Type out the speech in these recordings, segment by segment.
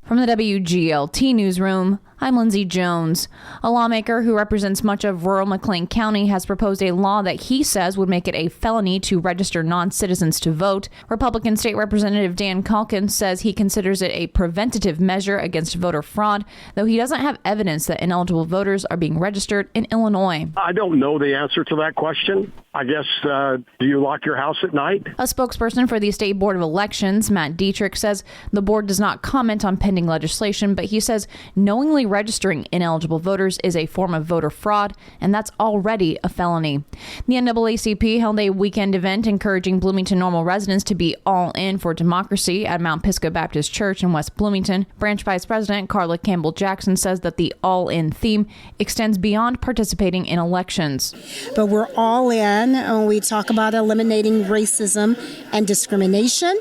From the WGLT newsroom, I'm Lindsay Jones. A lawmaker who represents much of rural McLean County has proposed a law that he says would make it a felony to register non-citizens to vote. Republican State Representative Dan Calkins says he considers it a preventative measure against voter fraud, though he doesn't have evidence that ineligible voters are being registered in Illinois. I don't know the answer to that question. I guess, do you lock your house at night? A spokesperson for the State Board of Elections, Matt Dietrich, says the board does not comment on pending legislation, but he says knowingly registering ineligible voters is a form of voter fraud, and that's already a felony. The NAACP held a weekend event encouraging Bloomington Normal residents to be all in for democracy at Mount Pisgah Baptist Church in West Bloomington. Branch Vice President Carla Campbell Jackson says that the all-in theme extends beyond participating in elections. But we're all in when we talk about eliminating racism and discrimination.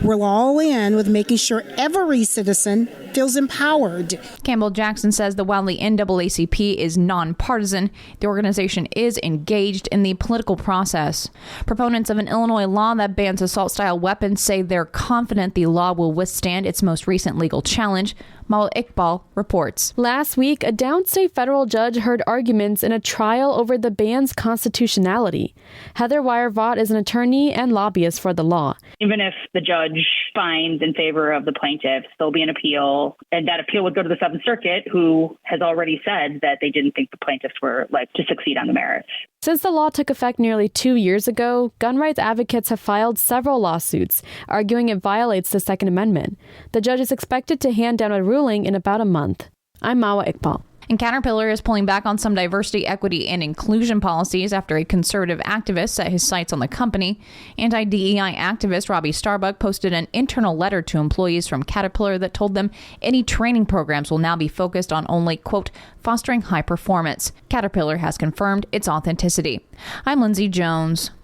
We're all in with making sure every citizen feels empowered. Campbell Jackson says that while the NAACP is nonpartisan, the organization is engaged in the political process. Proponents of an Illinois law that bans assault-style weapons say they're confident the law will withstand its most recent legal challenge. Mawa Iqbal reports. Last week, a downstate federal judge heard arguments in a trial over the ban's constitutionality. Heather Weyervaught is an attorney and lobbyist for the law. Even if the judge finds in favor of the plaintiffs, there'll be an appeal, and that appeal would go to the Seventh Circuit, who has already said that they didn't think the plaintiffs were to succeed on the merits. Since the law took effect nearly 2 years ago, gun rights advocates have filed several lawsuits, arguing it violates the Second Amendment. The judge is expected to hand down a ruling in about a month. I'm Mawa Iqbal. And Caterpillar is pulling back on some diversity, equity, and inclusion policies after a conservative activist set his sights on the company. Anti-DEI activist Robbie Starbuck posted an internal letter to employees from Caterpillar that told them any training programs will now be focused on only, quote, fostering high performance. Caterpillar has confirmed its authenticity. I'm Lindsay Jones.